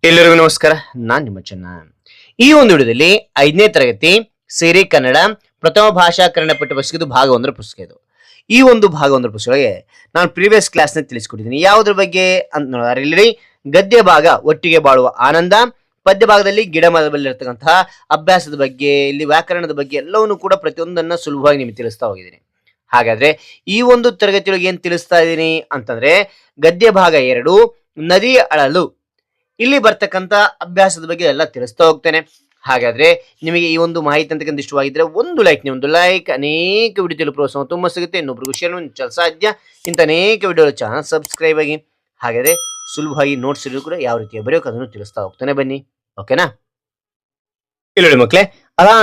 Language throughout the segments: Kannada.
ಎಲ್ಲರಿಗೂ ನಮಸ್ಕಾರ. ನಾನ್ ನಿಮ್ಮ ಚೆನ್ನ. ಈ ಒಂದು ವಿಡಿಯೋದಲ್ಲಿ 5ನೇ ತರಗತಿ ಸೇರಿ ಕನ್ನಡ ಪ್ರಥಮ ಭಾಷಾ ಕನ್ನಡ ಪಠ್ಯಪುಸ್ತಕದ ಭಾಗ 1 ಪುಸ್ತಕ ಇದು. ಈ ಒಂದು ಭಾಗ 1 ಪುಸ್ತಕಕ್ಕೆ ನಾನು ಪ್ರೀವಿಯಸ್ ಕ್ಲಾಸ್ ನಲ್ಲಿ ತಿಳಿಸಿಕೊಟ್ಟಿದ್ದೀನಿ. ಯಾವುದ್ರ ಬಗ್ಗೆ ಅಂತ ನೋಡಿದ್ರೆ ಇಲ್ಲಿ ಗದ್ಯ ಭಾಗ ಒಟ್ಟಿಗೆ ಬಾಳುವ ಆನಂದ, ಪದ್ಯ ಭಾಗದಲ್ಲಿ ಗಿಡ ಮರದಲ್ಲಿರ್ತಕ್ಕಂತಹ ಅಭ್ಯಾಸದ ಬಗ್ಗೆ, ಇಲ್ಲಿ ವ್ಯಾಕರಣದ ಬಗ್ಗೆ ಎಲ್ಲವನ್ನೂ ಕೂಡ ಪ್ರತಿಯೊಂದನ್ನ ಸುಲಭವಾಗಿ ನಿಮಗೆ ತಿಳಿಸ್ತಾ ಹೋಗಿದ್ದೀನಿ. ಹಾಗಾದ್ರೆ ಈ ಒಂದು ತರಗತಿಯೊಳಗೆ ಏನ್ ತಿಳಿಸ್ತಾ ಇದ್ದೀನಿ ಅಂತಂದ್ರೆ ಗದ್ಯ ಭಾಗ 2 ನದಿ ಅಳಲು, ಇಲ್ಲಿ ಬರ್ತಕ್ಕಂಥ ಅಭ್ಯಾಸದ ಬಗ್ಗೆ ಎಲ್ಲ ತಿಳಿಸ್ತಾ ಹೋಗ್ತೇನೆ. ಹಾಗಾದ್ರೆ ನಿಮಗೆ ಈ ಒಂದು ಮಾಹಿತಿ ಅಂತಕ್ಕಂಥ ಇಷ್ಟವಾಗಿದ್ರೆ ಒಂದು ಲೈಕ್, ಅನೇಕ ವಿಡಿಯೋ ಪ್ರೋತ್ಸಾಹ ತುಂಬಾ ಸಿಗುತ್ತೆ. ಇನ್ನೊಬ್ರಿಗೂ ಶೇರ್ ಸಾಧ್ಯ. ಇಂಥ ಅನೇಕ ವಿಡಿಯೋ ಚಾನಲ್ ಸಬ್ಸ್ಕ್ರೈಬ್ ಆಗಿ. ಹಾಗಾದ್ರೆ ಸುಲಭವಾಗಿ ನೋಟ್ಸ್ ಕೂಡ ಯಾವ ರೀತಿ ಬರೆಯೋಕೆ ಅದನ್ನು ತಿಳಿಸ್ತಾ ಹೋಗ್ತಾನೆ ಬನ್ನಿ. ಓಕೆನಾ? ಇಲ್ಲಿ ಮಕ್ಕಳೇ,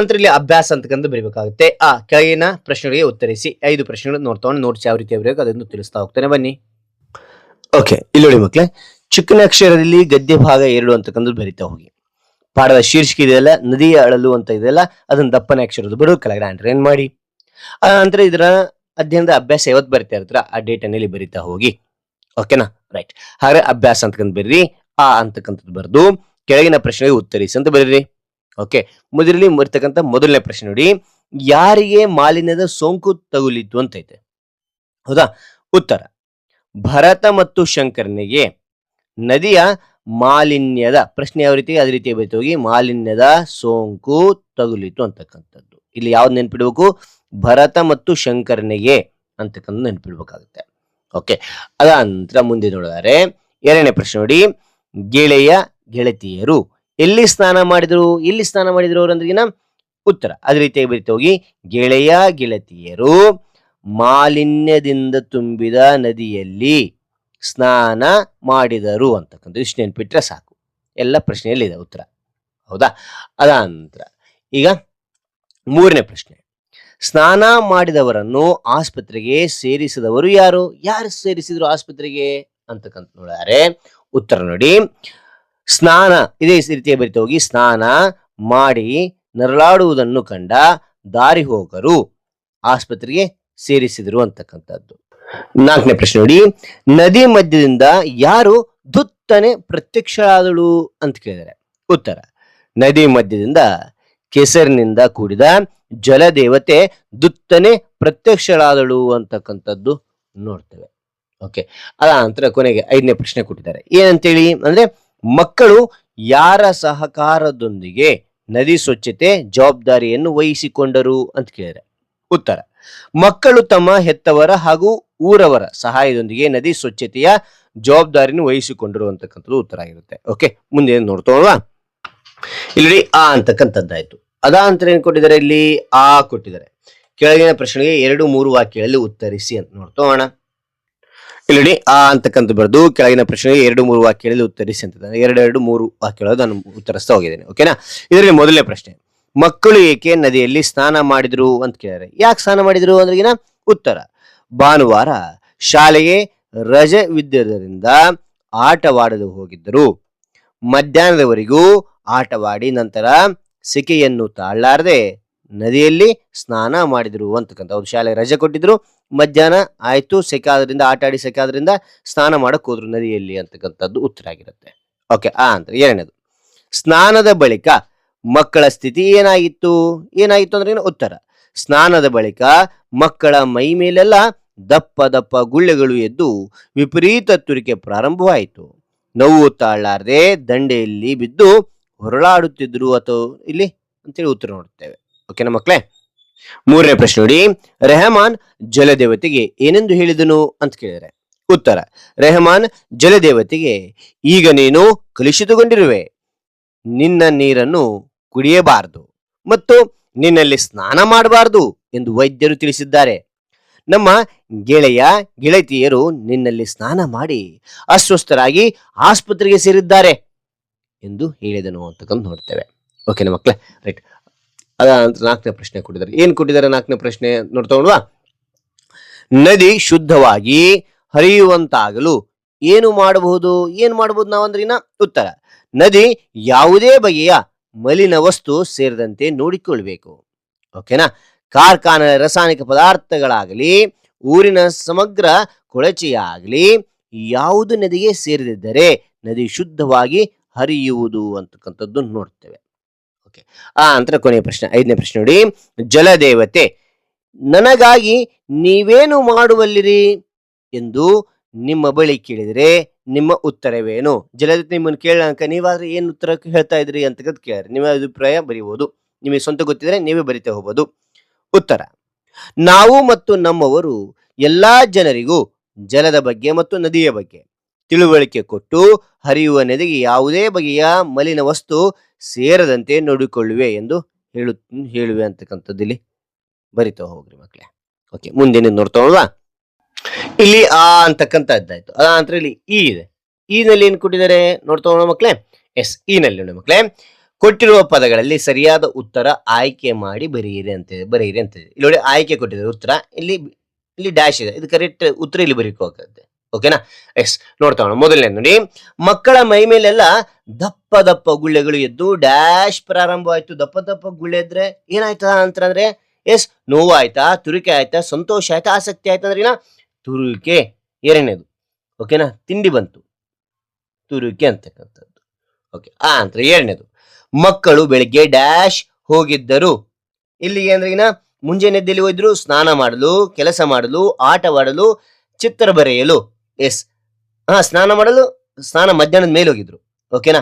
ಅಂತ ಇಲ್ಲಿ ಅಭ್ಯಾಸ ಅಂತಕ್ಕಂಥ ಬರೀಬೇಕಾಗುತ್ತೆ. ಕೆಳಗಿನ ಪ್ರಶ್ನೆಗಳಿಗೆ ಉತ್ತರಿಸಿ 5 ಪ್ರಶ್ನೆಗಳು ನೋಡ್ತಾ ನೋಟ್ಸ್ ಯಾವ ರೀತಿ ಬರೆಯೋಕೆ ಅದನ್ನು ತಿಳಿಸ್ತಾ ಹೋಗ್ತಾನೆ ಬನ್ನಿ. ಓಕೆ, ಇಲ್ಲಿ ಮಕ್ಕಳೇ, ಚಿಕ್ಕನ ಅಕ್ಷರದಲ್ಲಿ ಗದ್ಯ ಭಾಗ 2 ಅಂತಕ್ಕಂಥ ಬರಿತಾ ಹೋಗಿ. ಪಾಠದ ಶೀರ್ಷಿಕೆ ಇದೆಯಲ್ಲ, ನದಿಯ ಅಳಲು ಅಂತ ಇದೆಯಲ್ಲ, ಅದನ್ನ ದಪ್ಪನ ಅಕ್ಷರದ ಬರೋ ಕೆಳಗಡೆ ಅಂಡರ್ಲೈನ್ ಮಾಡಿ. ನಂತರ ಇದರ ಅಧ್ಯಯನದ ಅಭ್ಯಾಸ ಯಾವತ್ತು ಬರಿತಾ ಇರ್ತಾರ ಆ ಡೇಟ್ ಅನ್ನಲ್ಲಿ ಬರಿತಾ ಹೋಗಿ. ಓಕೆನಾ? ರೈಟ್. ಹಾಗಾದ್ರೆ ಅಭ್ಯಾಸ ಅಂತಕ್ಕಂಥ ಬರೀರಿ. ಅಂತಕ್ಕಂಥದ್ದು ಬರೆದು ಕೆಳಗಿನ ಪ್ರಶ್ನೆಗೆ ಉತ್ತರಿಸಿ ಅಂತ ಬರೀರಿ. ಓಕೆ, ಮೊದಲಲ್ಲಿ ಬರ್ತಕ್ಕಂಥ ಮೊದಲನೇ ಪ್ರಶ್ನೆ ನೋಡಿ, ಯಾರಿಗೆ ಮಾಲಿನ್ಯದ ಸೋಂಕು ತಗುಲಿತು ಅಂತ ಐತೆ. ಹೌದಾ? ಉತ್ತರ: ಭರತ ಮತ್ತು ಶಂಕರನಿಗೆ ನದಿಯ ಮಾಲಿನ್ಯದ ಪ್ರಶ್ನೆ ಯಾವ ರೀತಿ ಅದೇ ರೀತಿ ಬೈತು ಹೋಗಿ, ಮಾಲಿನ್ಯದ ಸೋಂಕು ತಗುಲಿತು ಅಂತಕ್ಕಂಥದ್ದು. ಇಲ್ಲಿ ಯಾವ್ದು ನೆನ್ಪಿಡ್ಬೇಕು? ಭರತ ಮತ್ತು ಶಂಕರನಿಗೆ ಅಂತಕ್ಕಂಥ ನೆನ್ಪಿಡ್ಬೇಕಾಗುತ್ತೆ. ಓಕೆ, ಅದ ನಂತರ ಮುಂದೆ ನೋಡಿದರೆ 2ನೇ ಪ್ರಶ್ನೆ ನೋಡಿ, ಗೆಳೆಯ ಗೆಳತಿಯರು ಎಲ್ಲಿ ಸ್ನಾನ ಮಾಡಿದ್ರು? ಎಲ್ಲಿ ಸ್ನಾನ ಮಾಡಿದ್ರು ಅವ್ರು ಅಂದ್ರಿಗಿನ ಉತ್ತರ ಅದೇ ರೀತಿಯಾಗಿ ಬರಿತಾ ಹೋಗಿ, ಗೆಳೆಯ ಗೆಳತಿಯರು ಮಾಲಿನ್ಯದಿಂದ ತುಂಬಿದ ನದಿಯಲ್ಲಿ ಸ್ನಾನ ಮಾಡಿದರು ಅಂತಕ್ಕಂಥ ಇಷ್ಟು ನೆನ್ಪಿಟ್ರೆ ಸಾಕು. ಎಲ್ಲ ಪ್ರಶ್ನೆಯಲ್ಲಿ ಇದೆ ಉತ್ತರ. ಹೌದಾ? ಅದ ನಂತರ ಈಗ 3ನೇ ಪ್ರಶ್ನೆ, ಸ್ನಾನ ಮಾಡಿದವರನ್ನು ಆಸ್ಪತ್ರೆಗೆ ಸೇರಿಸಿದವರು ಯಾರು? ಯಾರು ಸೇರಿಸಿದ್ರು ಆಸ್ಪತ್ರೆಗೆ ಅಂತಕ್ಕಂಥ ನೋಡಿದರೆ ಉತ್ತರ ನೋಡಿ, ಸ್ನಾನ ಇದೇ ರೀತಿಯಾಗಿ ಬರಿತಾ ಹೋಗಿ, ಸ್ನಾನ ಮಾಡಿ ನರಳಾಡುವುದನ್ನು ಕಂಡ ದಾರಿ ಹೋಗರು ಆಸ್ಪತ್ರೆಗೆ ಸೇರಿಸಿದ್ರು ಅಂತಕ್ಕಂಥದ್ದು. 4ನೇ ಪ್ರಶ್ನೆ ನೋಡಿ, ನದಿ ಮಧ್ಯದಿಂದ ಯಾರು ದುತ್ತನೆ ಪ್ರತ್ಯಕ್ಷಳಾದಳು ಅಂತ ಕೇಳಿದರೆ ಉತ್ತರ: ನದಿ ಮಧ್ಯದಿಂದ ಕೆಸರಿನಿಂದ ಕೂಡಿದ ಜಲದೇವತೆ ದುತ್ತನೆ ಪ್ರತ್ಯಕ್ಷಳಾದಳು ಅಂತಕ್ಕಂಥದ್ದು ನೋಡ್ತೇವೆ. ಓಕೆ, ಅದ ನಂತರ ಕೊನೆಗೆ 5ನೇ ಪ್ರಶ್ನೆ ಕೊಟ್ಟಿದ್ದಾರೆ. ಏನಂತೇಳಿ ಅಂದ್ರೆ, ಮಕ್ಕಳು ಯಾರ ಸಹಕಾರದೊಂದಿಗೆ ನದಿ ಸ್ವಚ್ಛತೆ ಜವಾಬ್ದಾರಿಯನ್ನು ವಹಿಸಿಕೊಂಡರು ಅಂತ ಕೇಳಿದರೆ ಉತ್ತರ: ಮಕ್ಕಳು ತಮ್ಮ ಹೆತ್ತವರ ಹಾಗೂ ಊರವರ ಸಹಾಯದೊಂದಿಗೆ ನದಿ ಸ್ವಚ್ಛತೆಯ ಜವಾಬ್ದಾರಿಯನ್ನು ವಹಿಸಿಕೊಂಡರು ಅಂತಕ್ಕಂಥದ್ದು ಉತ್ತರ ಆಗಿರುತ್ತೆ. ಓಕೆ, ಮುಂದೆ ನೋಡ್ತೋಣ. ಇಲ್ಲಿ ಅಂತಕ್ಕಂಥದ್ದಾಯ್ತು. ಅದಾಂತರ ಏನ್ ಕೊಟ್ಟಿದ್ದಾರೆ? ಇಲ್ಲಿ ಕೊಟ್ಟಿದ್ದಾರೆ. ಕೆಳಗಿನ ಪ್ರಶ್ನೆಗೆ 2-3 ವಾಕ್ಯಗಳಲ್ಲಿ ಉತ್ತರಿಸಿ ಅಂತ ನೋಡ್ತೋಣ. ಇಲ್ಲಿ ಅಂತಕ್ಕಂಥ ಬರೆದು ಕೆಳಗಿನ ಪ್ರಶ್ನೆಗೆ 2-3 ವಾಕ್ಯಗಳಲ್ಲಿ ಉತ್ತರಿಸಿ ಅಂತ 2-3 ವಾಕ್ಯಗಳು ನಾನು ಉತ್ತರಿಸ್ತಾ ಹೋಗಿದ್ದೇನೆ. ಓಕೆನಾ? ಇದರಲ್ಲಿ ಮೊದಲನೇ ಪ್ರಶ್ನೆ, ಮಕ್ಕಳು ಏಕೆ ನದಿಯಲ್ಲಿ ಸ್ನಾನ ಮಾಡಿದ್ರು ಅಂತ ಕೇಳಿದರೆ, ಯಾಕೆ ಸ್ನಾನ ಮಾಡಿದ್ರು ಅಂದ್ರಿಗಿನ ಉತ್ತರ: ಭಾನುವಾರ ಶಾಲೆಗೆ ರಜವಿದ್ದರಿಂದ ಆಟವಾಡಲು ಹೋಗಿದ್ದರು. ಮಧ್ಯಾಹ್ನದವರೆಗೂ ಆಟವಾಡಿ ನಂತರ ಸೆಕೆಯನ್ನು ತಾಳಲಾರದೆ ನದಿಯಲ್ಲಿ ಸ್ನಾನ ಮಾಡಿದ್ರು ಅಂತಕ್ಕಂಥ. ಅವ್ರು ಶಾಲೆಗೆ ರಜೆ ಕೊಟ್ಟಿದ್ರು, ಮಧ್ಯಾಹ್ನ ಆಯ್ತು, ಸೆಕೆ ಆದ್ರಿಂದ ಆಟ ಆಡಿ ಸೆಕೆ ಆದ್ರಿಂದ ಸ್ನಾನ ಮಾಡಕ್ ಹೋದ್ರು ನದಿಯಲ್ಲಿ ಅಂತಕ್ಕಂಥದ್ದು ಉತ್ತರ ಆಗಿರುತ್ತೆ. ಓಕೆ, ಅಂತ 2ನೇದು, ಸ್ನಾನದ ಬಳಿಕ ಮಕ್ಕಳ ಸ್ಥಿತಿ ಏನಾಗಿತ್ತು? ಏನಾಗಿತ್ತು ಅಂದ್ರೆ ಉತ್ತರ: ಸ್ನಾನದ ಬಳಿಕ ಮಕ್ಕಳ ಮೈ ಮೇಲೆಲ್ಲ ದಪ್ಪ ದಪ್ಪ ಗುಳ್ಳೆಗಳು ಎದ್ದು ವಿಪರೀತ ತುರಿಕೆ ಪ್ರಾರಂಭವಾಯಿತು. ನೋವು ತಾಳಲಾರದೆ ದಂಡೆಯಲ್ಲಿ ಬಿದ್ದು ಹೊರಳಾಡುತ್ತಿದ್ರು ಅಥವಾ ಇಲ್ಲಿ ಅಂತೇಳಿ ಉತ್ತರ ನೋಡುತ್ತೇವೆ. ಓಕೆನಾ ಮಕ್ಕಳೇ? 3ನೇ ಪ್ರಶ್ನೆ ನೋಡಿ, ರೆಹಮಾನ್ ಜಲದೇವತೆಗೆ ಏನೆಂದು ಹೇಳಿದನು ಅಂತ ಕೇಳಿದರೆ ಉತ್ತರ: ರೆಹಮಾನ್ ಜಲದೇವತೆಗೆ, ಈಗ ನೀನು ಕಲುಷಿತಗೊಂಡಿರುವೆ, ನಿನ್ನ ನೀರನ್ನು ಕುಡಿಯಬಾರದು ಮತ್ತು ನಿನ್ನಲ್ಲಿ ಸ್ನಾನ ಮಾಡಬಾರದು ಎಂದು ವೈದ್ಯರು ತಿಳಿಸಿದ್ದಾರೆ. ನಮ್ಮ ಗೆಳೆಯ ಗೆಳತಿಯರು ನಿನ್ನಲ್ಲಿ ಸ್ನಾನ ಮಾಡಿ ಅಸ್ವಸ್ಥರಾಗಿ ಆಸ್ಪತ್ರೆಗೆ ಸೇರಿದ್ದಾರೆ ಎಂದು ಹೇಳಿದನು ಅಂತಕ್ಕಂಥ ನೋಡ್ತೇವೆ. ಓಕೆನಾ ಮಕ್ಕಳೇ? ರೈಟ್. ಅದ ನಂತರ 4ನೇ ಪ್ರಶ್ನೆ ಕೊಟ್ಟಿದ್ದಾರೆ. ಏನ್ ಕೊಟ್ಟಿದ್ದಾರೆ 4ನೇ ಪ್ರಶ್ನೆ ನೋಡ್ತಾ ನದಿ ಶುದ್ಧವಾಗಿ ಹರಿಯುವಂತಾಗಲು ಏನು ಮಾಡಬಹುದು? ಏನ್ ಮಾಡಬಹುದು ನಾವು ಅಂದ್ರಿನ ಉತ್ತರ: ನದಿ ಯಾವುದೇ ಬಗೆಯ ಮಲಿನ ವಸ್ತು ಸೇರಿದಂತೆ ನೋಡಿಕೊಳ್ಬೇಕು. ಓಕೆನಾ? ಕಾರ್ಖಾನೆ ರಾಸಾಯನಿಕ ಪದಾರ್ಥಗಳಾಗಲಿ, ಊರಿನ ಸಮಗ್ರ ಕೊಳಚೆಯಾಗಲಿ ಯಾವುದು ನದಿಗೆ ಸೇರಿದಿದ್ದರೆ ನದಿ ಶುದ್ಧವಾಗಿ ಹರಿಯುವುದು ಅಂತಕ್ಕಂಥದ್ದು ನೋಡ್ತೇವೆ. ಓಕೆ, ಆ ನಂತರ ಕೊನೆಯ ಪ್ರಶ್ನೆ, 5ನೇ ಪ್ರಶ್ನೆ ನೋಡಿ. ಜಲದೇವತೆ ನನಗಾಗಿ ನೀವೇನು ಮಾಡುವಲ್ಲಿರಿ ಎಂದು ನಿಮ್ಮ ಬಳಿ ಕೇಳಿದರೆ ನಿಮ್ಮ ಉತ್ತರವೇನು? ಜಲದೇವತೆ ನಿಮ್ಮನ್ನು ಕೇಳಂಕ ನೀವಾದ್ರೆ ಏನು ಉತ್ತರ ಹೇಳ್ತಾ ಇದ್ರಿ ಅಂತಕ್ಕಂಥ ಕೇಳ್ರಿ. ನಿಮ್ಮ ಅಭಿಪ್ರಾಯ ಬರೀಬಹುದು, ನಿಮಗೆ ಸ್ವಂತ ಗೊತ್ತಿದ್ರೆ ನೀವೇ ಬರಿತಾ ಹೋಗ್ಬೋದು. ಉತ್ತರ: ನಾವು ಮತ್ತು ನಮ್ಮವರು ಎಲ್ಲಾ ಜನರಿಗೂ ಜಲದ ಬಗ್ಗೆ ಮತ್ತು ನದಿಯ ಬಗ್ಗೆ ತಿಳುವಳಿಕೆ ಕೊಟ್ಟು ಹರಿಯುವ ನದಿಗೆ ಯಾವುದೇ ಬಗೆಯ ಮಲಿನ ವಸ್ತು ಸೇರದಂತೆ ನೋಡಿಕೊಳ್ಳುವೆ ಎಂದು ಹೇಳುವೆ ಅಂತಕ್ಕಂಥದ್ದು ಇಲ್ಲಿ ಬರಿತಾ ಹೋಗ್ರಿ ಮಕ್ಳೇ. ಓಕೆ, ಮುಂದಿನ ನೋಡ್ತಾ ಹೋಲ್ವಾ. ಇಲ್ಲಿ ಆ ಅಂತಕ್ಕಂಥದ್ದಾಯ್ತು. ಅದ ನಂತರ ಇಲ್ಲಿ ಈ ಇದೆ. ಈ ನಲ್ಲಿ ಏನ್ ಕೊಟ್ಟಿದ್ದಾರೆ ನೋಡ್ತಾ ಹೋಗೋಣ ಮಕ್ಳೇ. ಎಸ್, ಈ ನಲ್ಲಿ ನೋಡಿ ಮಕ್ಳೇ, ಕೊಟ್ಟಿರುವ ಪದಗಳಲ್ಲಿ ಸರಿಯಾದ ಉತ್ತರ ಆಯ್ಕೆ ಮಾಡಿ ಬರೆಯಿರಿ ಅಂತ ಇಲ್ಲಿ ನೋಡಿ ಆಯ್ಕೆ ಕೊಟ್ಟಿದ್ದಾರೆ ಉತ್ತರ. ಇಲ್ಲಿ ಡ್ಯಾಶ್ ಇದೆ, ಇದು ಕರೆಕ್ಟ್ ಉತ್ತರ ಇಲ್ಲಿ ಬರೀಕೋಗುತ್ತೆ. ಓಕೆನಾ? ಎಸ್, ನೋಡ್ತಾ ಹೋಗೋಣ. ಮೊದಲನೇ ನೋಡಿ, ಮಕ್ಕಳ ಮೈ ಮೇಲೆಲ್ಲ ದಪ್ಪ ದಪ್ಪ ಗುಳ್ಳೆಗಳು ಎದ್ದು ಡ್ಯಾಶ್ ಪ್ರಾರಂಭವಾಯ್ತು. ದಪ್ಪ ದಪ್ಪ ಗುಳ್ಳೆ ಇದ್ರೆ ಏನಾಯ್ತಾ ಅಂತಂದ್ರೆ ಎಸ್, ನೋವು ಆಯ್ತಾ, ತುರಿಕೆ ಆಯ್ತಾ, ಸಂತೋಷ ಆಯ್ತಾ, ಆಸಕ್ತಿ ಆಯ್ತಾ ಅಂದ್ರೆ ತುರುಕೆ ಎರಡನೇದು. ಓಕೆನಾ? ತಿಂಡಿ ಬಂತು, ತುರುಕೆ ಅಂತಕ್ಕಂಥದ್ದು. ಓಕೆ, ಆ ಅಂತ ಎರಡನೇದು. ಮಕ್ಕಳು ಬೆಳಿಗ್ಗೆ ಡ್ಯಾಶ್ ಹೋಗಿದ್ದರು. ಇಲ್ಲಿಗೆ ಅಂದ್ರೆ ಮುಂಜಾನೆ ಎದ್ದೇಳಿ ಹೋದ್ರು ಸ್ನಾನ ಮಾಡಲು, ಕೆಲಸ ಮಾಡಲು, ಆಟವಾಡಲು, ಚಿತ್ರ ಬರೆಯಲು. ಎಸ್, ಸ್ನಾನ ಮಧ್ಯಾಹ್ನದ ಮೇಲೆ ಹೋಗಿದ್ರು. ಓಕೆನಾ?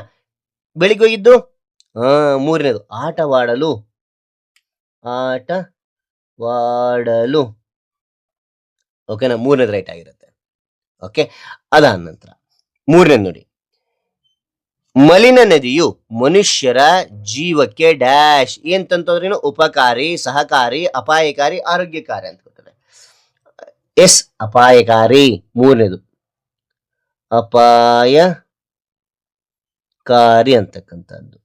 ಬೆಳಿಗ್ಗೆ ಹೋಗಿದ್ದು ಮೂರನೇದು ಆಟವಾಡಲು. ಓಕೆನಾ? ಮೂರನೇದು ರೈಟ್ ಆಗಿರುತ್ತೆ. ಓಕೆ, ಅದಾದ ನಂತರ ಮೂರನೇದು ನೋಡಿ, ಮಲಿನ ನದಿಯು ಮನುಷ್ಯರ ಜೀವಕ್ಕೆ ಡ್ಯಾಶ್ ಏನಂತಂದ್ರೆ ಉಪಕಾರಿ, ಸಹಕಾರಿ, ಅಪಾಯಕಾರಿ, ಆರೋಗ್ಯಕಾರಿ ಅಂತ ಕೊಡ್ತಾರೆ. ಎಸ್, ಅಪಾಯಕಾರಿ ಮೂರನೇದು, ಅಪಾಯಕಾರಿ ಅಂತಕ್ಕಂಥದ್ದು.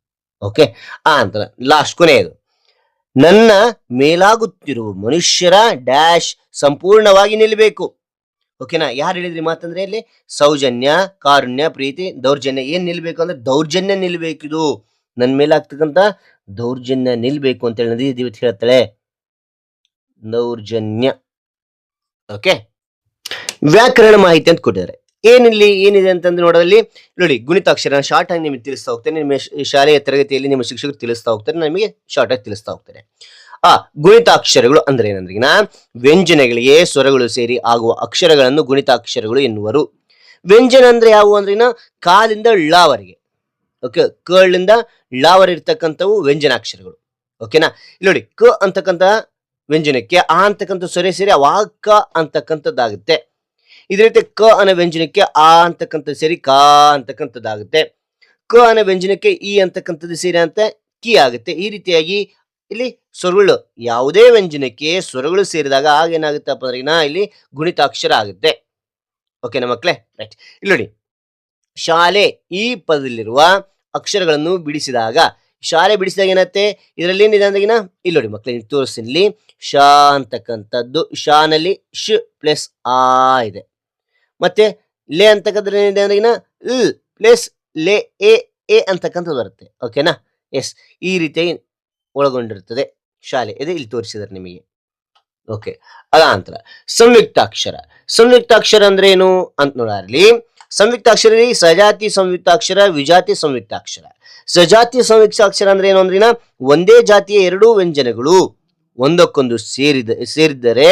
ಓಕೆ, ಆ ಅಂತ ಲಾಸ್ಟ್ ಕೊನೆಯದು, ನನ್ನ ಮೇಲಾಗುತ್ತಿರುವ ಮನುಷ್ಯರ ಡ್ಯಾಶ್ ಸಂಪೂರ್ಣವಾಗಿ ನಿಲ್ಲಬೇಕು. ಓಕೆನಾ? ಯಾರು ಹೇಳಿದ್ರಿ ಮಾತಂದ್ರೆ ಇಲ್ಲಿ ಸೌಜನ್ಯ, ಕಾರುಣ್ಯ, ಪ್ರೀತಿ, ದೌರ್ಜನ್ಯ. ಏನ್ ನಿಲ್ಬೇಕು ಅಂದ್ರೆ ದೌರ್ಜನ್ಯ ನಿಲ್ಬೇಕು. ಇದು ನನ್ನ ಮೇಲಾಗ್ತಕ್ಕಂತ ದೌರ್ಜನ್ಯ ನಿಲ್ಬೇಕು ಅಂತ ಹೇಳಿ ನದಿ ದೇವತೆ ಹೇಳ್ತಾಳೆ, ದೌರ್ಜನ್ಯ. ಓಕೆ, ವ್ಯಾಕರಣ ಮಾಹಿತಿ ಅಂತ ಕೊಟ್ಟಿದ್ದಾರೆ. ಏನಿದೆ ಅಂತಂದ್ರೆ ನೋಡೋದಲ್ಲಿ ನೋಡಿ, ಗುಣಿತಾಕ್ಷರ ಶಾರ್ಟ್ ಆಗಿ ನಿಮಗೆ ತಿಳಿಸ್ತಾ ಹೋಗ್ತೇನೆ. ನಿಮ್ಮ ಶಾಲೆಯ ತರಗತಿಯಲ್ಲಿ ನಿಮ್ಮ ಶಿಕ್ಷಕರು ತಿಳಿಸ್ತಾ ಹೋಗ್ತಾರೆ, ನಮಗೆ ಶಾರ್ಟ್ ಆಗಿ ತಿಳಿಸ್ತಾ ಹೋಗ್ತಾರೆ. ಗುಣಿತಾಕ್ಷರಗಳು ಅಂದ್ರೆ ಏನಂದ್ರೆ ವ್ಯಂಜನಗಳಿಗೆ ಸ್ವರಗಳು ಸೇರಿ ಆಗುವ ಅಕ್ಷರಗಳನ್ನು ಗುಣಿತಾಕ್ಷರಗಳು ಎನ್ನುವರು. ವ್ಯಂಜನ ಅಂದ್ರೆ ಯಾವುವು ಅಂದ್ರೆ ಕಾಲಿಂದ ಳವರೆಗೆ, ಓಕೆ, ಕಳಿಂದ ಳವರೆಗೆ ಇರ್ತಕ್ಕಂಥವು ವ್ಯಂಜನಾಕ್ಷರಗಳು. ಓಕೆನಾ? ಇಲ್ಲಿ ನೋಡಿ, ಕ ಅಂತಕ್ಕಂಥ ವ್ಯಂಜನಕ್ಕೆ ಆ ಅಂತಕ್ಕಂಥ ಸ್ವರ ಸೇರಿ ಅವಾಕ ಅಂತಕ್ಕಂಥದ್ದಾಗುತ್ತೆ. ಇದೇ ರೀತಿ ಕ ಅನ್ನೋ ವ್ಯಂಜನಕ್ಕೆ ಆ ಅಂತಕ್ಕಂಥ ಸೇರಿ ಕಾ ಅಂತಕ್ಕಂಥದ್ದಾಗುತ್ತೆ. ಕ ಅನ್ನೋ ವ್ಯಂಜನಕ್ಕೆ ಈ ಅಂತಕ್ಕಂಥದ್ದು ಸೇರಿ ಅಂತ ಕಿ ಆಗುತ್ತೆ. ಈ ರೀತಿಯಾಗಿ ಇಲ್ಲಿ ಸ್ವರಗಳು, ಯಾವುದೇ ವ್ಯಂಜನಕ್ಕೆ ಸ್ವರಗಳು ಸೇರಿದಾಗ ಆಗ ಏನಾಗುತ್ತಪ್ಪ ಅಂದ್ರೆ ಇಲ್ಲಿ ಗುಣಿತಾಕ್ಷರ ಆಗುತ್ತೆ. ಓಕೆನಾ ಮಕ್ಕಳೇ? ರೈಟ್. ಇಲ್ಲಿ ನೋಡಿ, ಶಾಲೆ ಈ ಪದದಲ್ಲಿರುವ ಅಕ್ಷರಗಳನ್ನು ಬಿಡಿಸಿದಾಗ, ಶಾಲೆ ಬಿಡಿಸಿದಾಗ ಏನತ್ತೆ, ಇದರಲ್ಲಿ ಏನಿದೆ ಅಂದ್ರೆ ಇಲ್ಲಿ ನೋಡಿ ಮಕ್ಕಳೇ ತೋರಿಸ್ತೀನಿ. ಶಾ ಅಂತಕ್ಕಂಥದ್ದು, ಶಾನಲ್ಲಿ ಶ್ ಪ್ಲಸ್ ಆ ಇದೆ. ಮತ್ತೆ ಲೇ ಅಂತಕ್ಕಂಥ ಏನಿದೆ ಅಂದ್ರೆ ಲ್ ಪ್ಲಸ್ ಲೇ ಎ ಅಂತಕ್ಕಂಥದ್ದು ಬರುತ್ತೆ. ಓಕೆನಾ? ಎಸ್, ಈ ರೀತಿಯಾಗಿ ಒಳಗೊಂಡಿರ್ತದೆ ಶಾಲೆ. ಇದೆ ಇಲ್ಲಿ ತೋರಿಸಿದಾರೆ ನಿಮಗೆ. ಓಕೆ, ಅದಾಂತರ ಸಂಯುಕ್ತಾಕ್ಷರ. ಸಂಯುಕ್ತಾಕ್ಷರ ಅಂದ್ರೆ ಏನು ಅಂತ ನೋಡಲಿ. ಸಂಯುಕ್ತಾಕ್ಷರ ಸಜಾತಿ ಸಂಯುಕ್ತಾಕ್ಷರ, ವಿಜಾತಿ ಸಂಯುಕ್ತಾಕ್ಷರ. ಸಜಾತಿ ಸಂಯುಕ್ತಾಕ್ಷರ ಅಂದ್ರೆ ಏನು ಅಂದ್ರೆ ಒಂದೇ ಜಾತಿಯ ಎರಡೂ ವ್ಯಂಜನಗಳು ಒಂದಕ್ಕೊಂದು ಸೇರಿದರೆ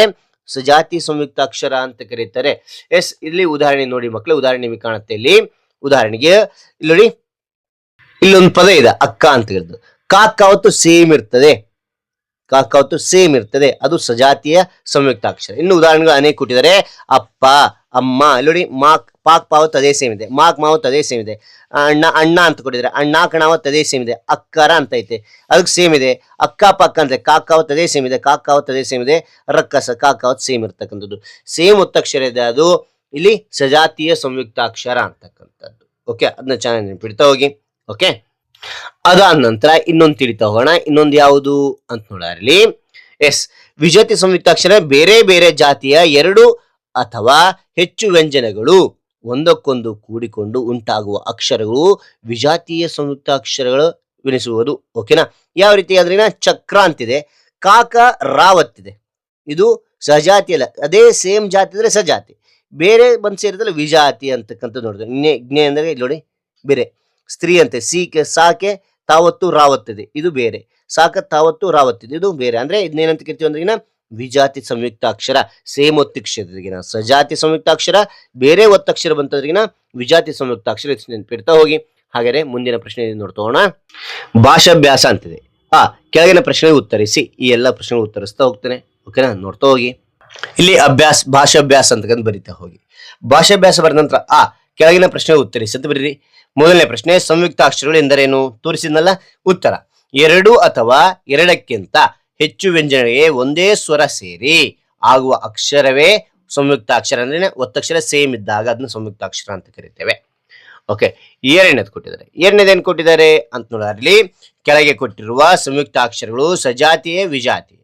ಸಜಾತಿ ಸಂಯುಕ್ತಾಕ್ಷರ ಅಂತ ಕರೀತಾರೆ. ಎಸ್, ಇಲ್ಲಿ ಉದಾಹರಣೆ ನೋಡಿ ಮಕ್ಕಳು, ಉದಾಹರಣೆ ನಿಮಗೆ ಕಾಣುತ್ತೆ ಇಲ್ಲಿ. ಉದಾಹರಣೆಗೆ ಇಲ್ಲಿ ನೋಡಿ, ಇಲ್ಲೊಂದು ಪದ ಇದೆ ಅಕ್ಕ ಅಂತ ಹೇಳಿದ್ದು. ಕಾಕಾವತ್ತು ಸೇಮ್ ಇರ್ತದೆ, ಕಾಕಾವತ್ತು ಸೇಮ್ ಇರ್ತದೆ, ಅದು ಸಜಾತಿಯ ಸಂಯುಕ್ತಾಕ್ಷರ. ಇನ್ನು ಉದಾಹರಣೆಗಳು ಅನೇಕ ಕೊಟ್ಟಿದ್ದಾರೆ. ಅಪ್ಪ, ಅಮ್ಮ. ಇಲ್ಲಿ ನೋಡಿ, ಪಾಕ್ ಪಾವತ್ ಅದೇ ಸೇಮ್ ಇದೆ, ಮಾಕ್ ಮಾವತ್ ಅದೇ ಸೇಮ್ ಇದೆ. ಅಣ್ಣ ಅಂತ ಕೊಟ್ಟಿದ್ದಾರೆ, ಅಣ್ಣ ಕಣಾವತ್ ಅದೇ ಸೇಮ್ ಇದೆ. ಅಕ್ಕರ ಅಂತ ಐತೆ, ಅದಕ್ಕೆ ಸೇಮ್ ಇದೆ. ಅಕ್ಕ ಪಕ್ಕ ಅಂತ ಕಾಕಾವತ್ ಅದೇ ಸೇಮ್ ಇದೆ, ಕಾಕಾವತ್ ಅದೇ ಸೇಮ್ ಇದೆ. ರಕ್ಕಸ ಕಾಕಾವತ್ ಸೇಮ್ ಇರ್ತಕ್ಕಂಥದ್ದು, ಸೇಮ್ ಒತ್ತಕ್ಷರ ಇದೆ, ಅದು ಇಲ್ಲಿ ಸಜಾತಿಯ ಸಂಯುಕ್ತಾಕ್ಷರ ಅಂತಕ್ಕಂಥದ್ದು. ಓಕೆ, ಅದನ್ನ ಚೆನ್ನಾಗಿ ನೆನಪಿಡ್ತಾ ಹೋಗಿ. ಓಕೆ, ಅದಾದ ನಂತರ ಇನ್ನೊಂದು ತಿಳಿತಾ ಹೋಗೋಣ. ಇನ್ನೊಂದು ಯಾವುದು ಅಂತ ನೋಡಲಿ. ಎಸ್, ವಿಜಾತಿ ಸಂಯುಕ್ತಾಕ್ಷರ ಬೇರೆ ಬೇರೆ ಜಾತಿಯ ಎರಡು ಅಥವಾ ಹೆಚ್ಚು ವ್ಯಂಜನಗಳು ಒಂದಕ್ಕೊಂದು ಕೂಡಿಕೊಂಡು ಉಂಟಾಗುವ ಅಕ್ಷರಗಳು ವಿಜಾತೀಯ ಸಂಯುಕ್ತಾಕ್ಷರಗಳು ಎನಿಸುವುದು. ಓಕೆನಾ? ಯಾವ ರೀತಿ ಆದ್ರೆ ಚಕ್ರ ಅಂತಿದೆ, ಕಾಕ ರಾವತ್ತಿದೆ, ಇದು ಸಜಾತಿ ಅಲ್ಲ, ಅದೇ ಸೇಮ್ ಜಾತಿ ಅಂದ್ರೆ ಸಜಾತಿ, ಬೇರೆ ಬಂದು ಸೇರಿದ್ರೆ ವಿಜಾತಿ ಅಂತಕ್ಕಂಥ ನೋಡಿದ್ರೆ. ಜ್ಞೆ ಅಂದ್ರೆ ನೋಡಿ ಬೇರೆ. ಸ್ತ್ರೀ ಅಂತೆ ಸೀಕೆ ಸಾಕೆ ತಾವತ್ತು ರಾವತ್ತಿದೆ ಇದು ಬೇರೆ, ಸಾಕ ತಾವತ್ತು ರಾವತ್ತಿದೆ ಇದು ಬೇರೆ. ಅಂದ್ರೆ ಇದನ್ನೇನಂತ ಕರಿತೀವಿ ಅಂದ್ರೆ ವಿಜಾತಿ ಸಂಯುಕ್ತಾಕ್ಷರ ಸೇಮ್ ಒತ್ತಕ್ಷರದ್ರಿಗಿನ ಸಜಾತಿ ಸಂಯುಕ್ತಾಕ್ಷರ ಬೇರೆ ಒತ್ತಕ್ಷರ ಬಂತದ್ರಿಗಿನ ವಿಜಾತಿ ಸಂಯುಕ್ತಾಕ್ಷರ ನೆನಪಿಡ್ತಾ ಹೋಗಿ. ಹಾಗಾದ್ರೆ ಮುಂದಿನ ಪ್ರಶ್ನೆ ನೋಡ್ತಾ ಹೋಗೋಣ. ಭಾಷಾಭ್ಯಾಸ ಅಂತಿದೆ. ಕೆಳಗಿನ ಪ್ರಶ್ನೆಗೆ ಉತ್ತರಿಸಿ. ಈ ಎಲ್ಲ ಪ್ರಶ್ನೆಗಳು ಉತ್ತರಿಸ್ತಾ ಹೋಗ್ತೇನೆ. ಓಕೆನಾ, ನೋಡ್ತಾ ಹೋಗಿ. ಇಲ್ಲಿ ಭಾಷಾಭ್ಯಾಸ ಅಂತ ಬರಿತಾ ಹೋಗಿ. ಭಾಷಾಭ್ಯಾಸ ಬರೆದ ನಂತರ ಕೆಳಗಿನ ಪ್ರಶ್ನೆ ಉತ್ತರಿಸಿ ಅಂತ ಬರೀರಿ. ಮೊದಲನೇ ಪ್ರಶ್ನೆ, ಸಂಯುಕ್ತಾಕ್ಷರಗಳು ಎಂದರೇನು? ತೋರಿಸಿದ್ನಲ್ಲ ಉತ್ತರ. ಎರಡು ಅಥವಾ ಎರಡಕ್ಕಿಂತ ಹೆಚ್ಚು ವ್ಯಂಜನೆಗೆ ಒಂದೇ ಸ್ವರ ಸೇರಿ ಆಗುವ ಅಕ್ಷರವೇ ಸಂಯುಕ್ತಾಕ್ಷರ. ಅಂದ್ರೆ ಒತ್ತಕ್ಷರ ಸೇಮ್ ಇದ್ದಾಗ ಅದನ್ನ ಸಂಯುಕ್ತಾಕ್ಷರ ಅಂತ ಕರಿತೇವೆ. ಓಕೆ, ಎರಡನೇದು ಕೊಟ್ಟಿದ್ದಾರೆ. ಎರಡನೇದೇನು ಕೊಟ್ಟಿದ್ದಾರೆ ಅಂತ ನೋಡಿದ್ರಲ್ಲಿ ಕೆಳಗೆ ಕೊಟ್ಟಿರುವ ಸಂಯುಕ್ತಾಕ್ಷರಗಳು ಸಜಾತಿಯೇ ವಿಜಾತಿ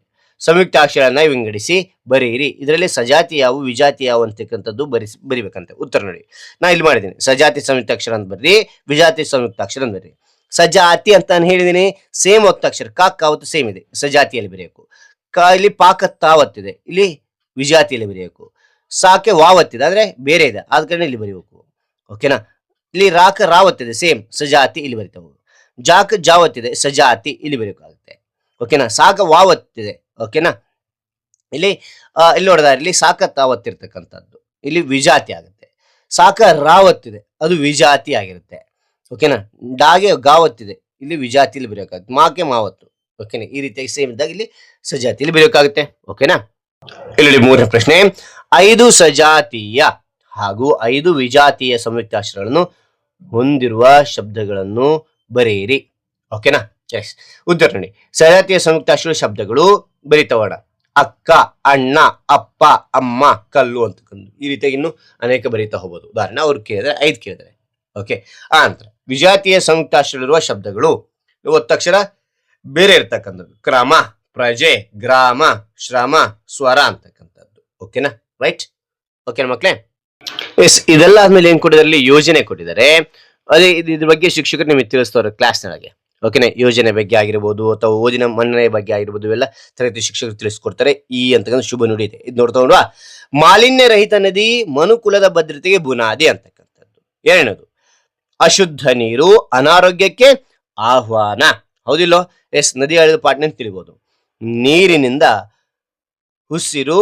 ಸಂಯುಕ್ತಾಕ್ಷರನ್ನ ವಿಂಗಡಿಸಿ ಬರೀರಿ. ಇದರಲ್ಲಿ ಸಜಾತಿ ಯಾವು ವಿಜಾತಿ ಯಾವು ಅಂತಕ್ಕಂಥದ್ದು ಬರಿಬೇಕಂತೆ. ಉತ್ತರ ನೋಡಿ, ನಾ ಇಲ್ಲಿ ಮಾಡಿದ್ದೀನಿ. ಸಜಾತಿ ಸಂಯುಕ್ತಾಕ್ಷರ ಅಂತ ಬರ್ರಿ, ವಿಜಾತಿ ಸಂಯುಕ್ತಾಕ್ಷರ ಅಂತ ಬರ್ರಿ. ಸಜಾತಿ ಅಂತ ನಾನು ಹೇಳಿದ್ದೀನಿ, ಸೇಮ್ ಒತ್ತಕ್ಷರ ಕಾವತ್ತು ಸೇಮ್ ಇದೆ, ಸಜಾತಿಯಲ್ಲಿ ಬರೆಯಬೇಕು. ಇಲ್ಲಿ ಪಾಕತ್ತಾವತ್ತಿದೆ, ಇಲ್ಲಿ ವಿಜಾತಿಯಲ್ಲಿ ಬರೆಯಬೇಕು. ಸಾಕೆ ವಾವತ್ತಿದೆ ಅಂದ್ರೆ ಬೇರೆ ಇದೆ, ಆದ ಕಾರಣ ಇಲ್ಲಿ ಬರೀಬೇಕು. ಓಕೆನಾ. ಇಲ್ಲಿ ರಾಕ ರಾವತ್ತಿದೆ ಸೇಮ್ ಸಜಾತಿ, ಇಲ್ಲಿ ಬರಿತಾವು. ಜಾಕ್ ಜಾವತ್ತಿದೆ ಸಜಾತಿ, ಇಲ್ಲಿ ಬರೆಯಬೇಕಾಗುತ್ತೆ. ಓಕೆನಾ. ಸಾಕ ವಾವತ್ತಿದೆ. ಓಕೆನಾ. ಇಲ್ಲಿ ನೋಡಿದ ಇಲ್ಲಿ ಸಾಕ ತಾವತ್ತಿರ್ತಕ್ಕಂಥದ್ದು ಇಲ್ಲಿ ವಿಜಾತಿ ಆಗುತ್ತೆ. ಸಾಕ ರಾವತ್ತಿದೆ ಅದು ವಿಜಾತಿ ಆಗಿರುತ್ತೆ. ಓಕೆನಾ. ಡಾಗೆ ಗಾವತ್ತಿದೆ ಇಲ್ಲಿ ವಿಜಾತಿಯಲ್ಲಿ ಬರೆಯೋಕ್ಕಾಗುತ್ತೆ. ಮಾಕೆ ಮಾವತ್ತು. ಓಕೆನಾ. ಈ ರೀತಿಯಾಗಿ ಸೇಮ್ ಇದ್ದಾಗ ಇಲ್ಲಿ ಸಜಾತಿಯಲ್ಲಿ ಬರೆಯೋಕ್ಕಾಗುತ್ತೆ. ಓಕೆನಾ. ಇಲ್ಲಿ ಮೂರನೇ ಪ್ರಶ್ನೆ, 5 ಸಜಾತೀಯ ಹಾಗೂ 5 ವಿಜಾತೀಯ ಸಂಯುಕ್ತಾಕ್ಷರಗಳನ್ನು ಹೊಂದಿರುವ ಶಬ್ದಗಳನ್ನು ಬರೆಯಿರಿ. ಓಕೆನಾ. ಎಸ್, ಉತ್ತರ ನೋಡಿ. ಸಜಾತಿಯ ಸಂಯುಕ್ತಾಕ್ಷರ ಶಬ್ದಗಳು ಬರಿತವಣ. ಅಕ್ಕ, ಅಣ್ಣ, ಅಪ್ಪ, ಅಮ್ಮ, ಕಲ್ಲು ಅಂತಕ್ಕಂಥ ಈ ರೀತಿಯಾಗಿ ಇನ್ನು ಅನೇಕ ಬರೀತಾ ಹೋಗ್ಬೋದು. ಉದಾಹರಣೆ ಅವ್ರು ಕೇಳಿದ್ರೆ 5 ಕೇಳಿದ್ರೆ. ಓಕೆ. ನಂತರ ವಿಜಾತೀಯ ಸಂಯುಕ್ತಾಕ್ಷರವಿರುವ ಶಬ್ದಗಳು ಒತ್ತಕ್ಷರ ಬೇರೆ ಇರ್ತಕ್ಕಂಥದ್ದು. ಕ್ರಮ, ಪ್ರಜೆ, ಗ್ರಾಮ, ಶ್ರಮ, ಸ್ವರ ಅಂತಕ್ಕಂಥದ್ದು. ಓಕೆನಾ. ರೈಟ್. ಓಕೆನಾ ಮಕ್ಳೇ. ಎಸ್, ಇದೆಲ್ಲ ಆದ್ಮೇಲೆ ಏನ್ ಕೊಟ್ಟಿದ್ದಾರೆ? ಯೋಜನೆ ಕೊಟ್ಟಿದ್ದಾರೆ. ಅದೇ ಇದ್ರ ಬಗ್ಗೆ ಶಿಕ್ಷಕರು ನಿಮಗೆ ತಿಳಿಸ್ತವ್ರೆ ಕ್ಲಾಸ್ನೊಳಗೆ. ಓಕೆನಾ. ಯೋಜನೆ ಬಗ್ಗೆ ಆಗಿರ್ಬೋದು ಅಥವಾ ಓದಿನ ಮನ್ನಣೆ ಬಗ್ಗೆ ಆಗಿರ್ಬೋದು ಇವೆಲ್ಲ ತರಗತಿ ಶಿಕ್ಷಕರು ತಿಳಿಸ್ಕೊಡ್ತಾರೆ. ಈ ಅಂತಕ್ಕಂಥ ಶುಭ ನುಡಿ ಇದೆ. ಇದು ನೋಡ್ತಾ ನೋಡುವ. ಮಾಲಿನ್ಯ ರಹಿತ ನದಿ ಮನುಕುಲದ ಭದ್ರತೆಗೆ ಬುನಾದಿ ಅಂತಕ್ಕಂಥದ್ದು. ಎರಡನೇದು, ಅಶುದ್ಧ ನೀರು ಅನಾರೋಗ್ಯಕ್ಕೆ ಆಹ್ವಾನ. ಹೌದಿಲ್ಲೋ? ಎಸ್, ನದಿ ಹರಿದ ಪಾಠ ತಿಳಿಬಹುದು. ನೀರಿನಿಂದ ಉಸಿರು,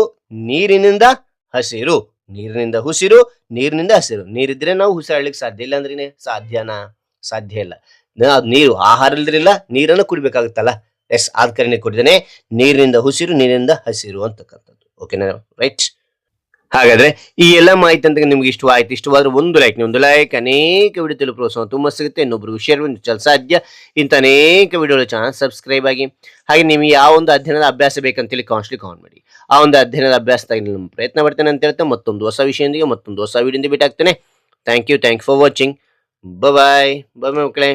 ನೀರಿನಿಂದ ಹಸಿರು, ನೀರಿನಿಂದ ಉಸಿರು, ನೀರಿನಿಂದ ಹಸಿರು. ನೀರಿದ್ರೆ ನಾವು ಉಸಿರಾಡ್ಲಿಕ್ಕೆ ಸಾಧ್ಯ ಇಲ್ಲ ಅಂದ್ರೆ ಸಾಧ್ಯನಾ? ಸಾಧ್ಯ ಇಲ್ಲ. ನೀರು ಆಹಾರ ಇಲ್ದ್ರಿಲ್ಲ, ನೀರನ್ನು ಕುಡಿಬೇಕಾಗುತ್ತಲ್ಲ. ಎಸ್, ಆದ ಕಾರಣ ಕೊಟ್ಟಿದ್ದೇನೆ ನೀರಿನಿಂದ ಉಸಿರು, ನೀರಿನಿಂದ ಹಸಿರು ಅಂತಕ್ಕಂಥದ್ದು. ಓಕೆನಾ. ರೈಟ್. ಹಾಗಾದ್ರೆ ಈ ಎಲ್ಲ ಮಾಹಿತಿ ಅಂತ ನಿಮ್ಗೆ ಇಷ್ಟವಾಯ್ತು. ಇಷ್ಟವಾದ್ರೆ ಒಂದು ಲೈಕ್ ಅನೇಕ ವಿಡಿಯೋ ತಿಳಿದು ಪ್ರೋತ್ಸಾಹ ತುಂಬಾ ಸಿಗುತ್ತೆ. ಇನ್ನೊಬ್ರಿಗೆ ಶೇರ್ ಚಲ ಸಾಧ್ಯ. ಇಂಥ ಅನೇಕ ವಿಡಿಯೋಗಳ ಚಾನಲ್ ಸಬ್ಸ್ಕ್ರೈಬ್ ಆಗಿ. ಹಾಗೆ ನಿಮಗೆ ಯಾವ ಒಂದು ಅಧ್ಯಯನದ ಅಭ್ಯಾಸ ಬೇಕಂತೇಳಿ ಕಾಮೆಂಟ್ ಮಾಡಿ. ಆ ಒಂದು ಅಧ್ಯಯನದ ಅಭ್ಯಾಸದಾಗಿ ನಿಮ್ಮ ಪ್ರಯತ್ನ ಪಡ್ತೇನೆ ಅಂತ ಹೇಳ್ತಾ ಮತ್ತೊಂದು ಹೊಸ ವಿಷಯದೊಂದಿಗೆ ಮತ್ತೊಂದು ಹೊಸ ವಿಡಿಯೋದಿಂದ ಭೇಟಿ ಆಗ್ತೇನೆ. Thank you for watching. Bye ಮಕ್ಕಳೇ.